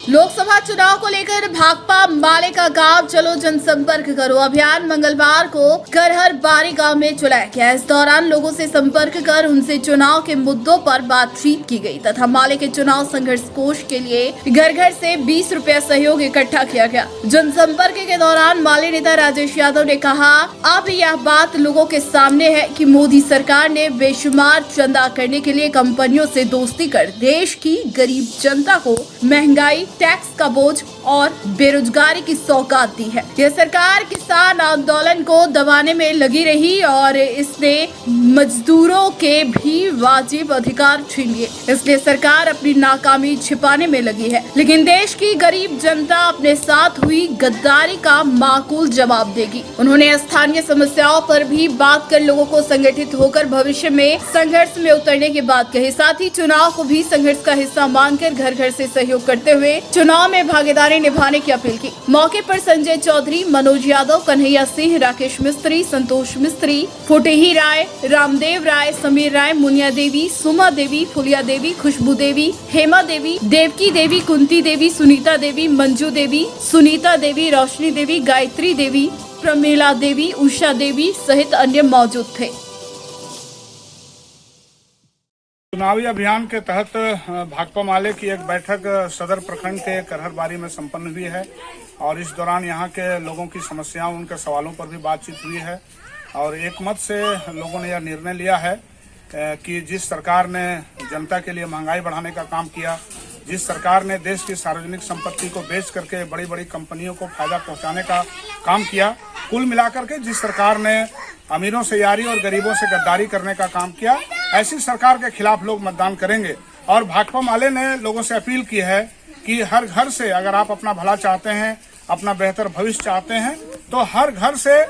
लोकसभा चुनाव को लेकर भाकपा माले का गांव चलो जनसंपर्क करो अभियान मंगलवार को करहर बारी गांव में चलाया गया। इस दौरान लोगों से संपर्क कर उनसे चुनाव के मुद्दों पर बातचीत की गई तथा माले के चुनाव संघर्ष कोष के लिए घर घर से 20 रुपया सहयोग इकट्ठा किया गया। जनसंपर्क के दौरान माले नेता राजेश यादव ने कहा, अब यह बात लोगों के सामने है कि मोदी सरकार ने बेशुमार चंदा करने के लिए कंपनियों से दोस्ती कर देश की गरीब जनता को महंगाई, टैक्स का बोझ और बेरोजगारी की सौगात दी है। यह सरकार किसान आंदोलन को दबाने में लगी रही और इसने मजदूरों के भी वाजिब अधिकार छीन लिए। इसलिए सरकार अपनी नाकामी छिपाने में लगी है, लेकिन देश की गरीब जनता अपने साथ हुई गद्दारी का माकूल जवाब देगी। उन्होंने स्थानीय समस्याओं पर भी बात कर लोगों को संगठित होकर भविष्य में संघर्ष में उतरने की बात कही। साथ ही चुनाव को भी संघर्ष का हिस्सा मानकर घर घर से सहयोग करते हुए चुनाव में भागीदारी निभाने की अपील की। मौके पर संजय चौधरी, मनोज यादव, कन्हैया सिंह, राकेश मिस्त्री, संतोष मिस्त्री, फुटेही राय, रामदेव राय, समीर राय, मुनिया देवी, सुमा देवी, फुलिया देवी, खुशबू देवी, हेमा देवी, देवकी देवी, कुंती देवी, सुनीता देवी, मंजू देवी, सुनीता देवी, रोशनी देवी, गायत्री देवी, प्रमीला देवी, उषा देवी सहित अन्य मौजूद थे। चुनावी अभियान के तहत भाकपा माले की एक बैठक सदर प्रखंड के करहर बारी में संपन्न हुई है और इस दौरान यहाँ के लोगों की समस्याओं, उनके सवालों पर भी बातचीत हुई है और एकमत से लोगों ने यह निर्णय लिया है कि जिस सरकार ने जनता के लिए महंगाई बढ़ाने का काम किया, जिस सरकार ने देश की सार्वजनिक संपत्ति को बेच करके बड़ी बड़ी कंपनियों को फायदा पहुंचाने का काम किया, कुल मिलाकर के जिस सरकार ने अमीरों से यारी और गरीबों से गद्दारी करने का काम किया, ऐसी सरकार के खिलाफ लोग मतदान करेंगे। और भाकपा माले ने लोगों से अपील की है कि हर घर से अगर आप अपना भला चाहते हैं, अपना बेहतर भविष्य चाहते हैं, तो हर घर से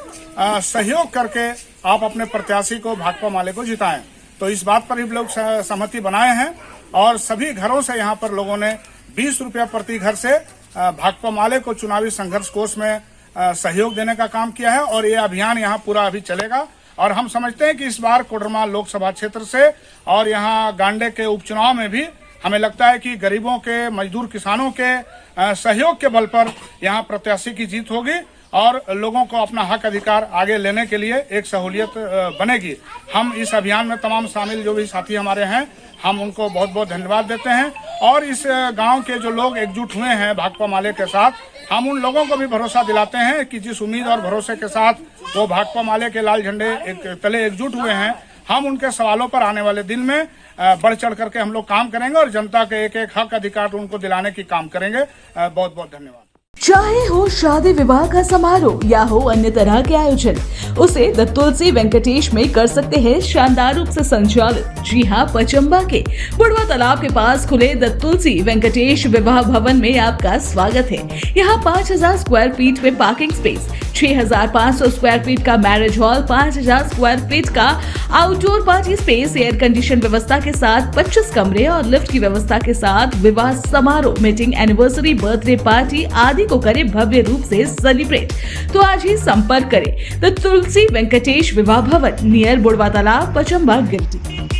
सहयोग करके आप अपने प्रत्याशी को भाकपा माले को जिताएं। तो इस बात पर भी लोग सहमति बनाए हैं और सभी घरों से यहाँ पर लोगों ने 20 रुपया प्रति घर से भाकपा माले को चुनावी संघर्ष कोष में सहयोग देने का काम किया है और ये अभियान यहाँ पूरा अभी चलेगा। और हम समझते हैं कि इस बार कोडरमा लोकसभा क्षेत्र से और यहाँ गांडे के उपचुनाव में भी हमें लगता है कि गरीबों के, मजदूर किसानों के सहयोग के बल पर यहाँ प्रत्याशी की जीत होगी और लोगों को अपना हक अधिकार आगे लेने के लिए एक सहूलियत बनेगी। हम इस अभियान में तमाम शामिल जो भी साथी हमारे हैं, हम उनको बहुत बहुत धन्यवाद देते हैं और इस गांव के जो लोग एकजुट हुए हैं भाकपा माले के साथ, हम उन लोगों को भी भरोसा दिलाते हैं कि जिस उम्मीद और भरोसे के साथ वो भाकपा माले के लाल झंडे तले एकजुट हुए हैं, हम उनके सवालों पर आने वाले दिन में बढ़ चढ़ करके हम लोग काम करेंगे और जनता के एक एक हक अधिकार उनको दिलाने की काम करेंगे। बहुत बहुत धन्यवाद। चाहे हो शादी विवाह का समारोह या हो अन्य तरह के आयोजन, उसे द तुलसी वेंकटेश में कर सकते हैं शानदार रूप से संचालित। जी हाँ, पचंबा के बुढ़वा तालाब के पास खुले द तुलसी वेंकटेश विवाह भवन में आपका स्वागत है। यहाँ 5000 स्क्वायर फीट में पार्किंग स्पेस, 6500 स्क्वायर फीट का मैरिज हॉल, 5000 स्क्वायर फीट का outdoor party space, air condition व्यवस्था के साथ 25 कमरे और लिफ्ट की व्यवस्था के साथ विवाह समारोह, मीटिंग, एनिवर्सरी, बर्थडे पार्टी आदि को करें भव्य रूप से सेलिब्रेट। तो आज ही संपर्क करें द तुलसी वेंकटेश विवाह भवन, नियर बुढ़वा तालाब, पचंबा, गिरिडीह।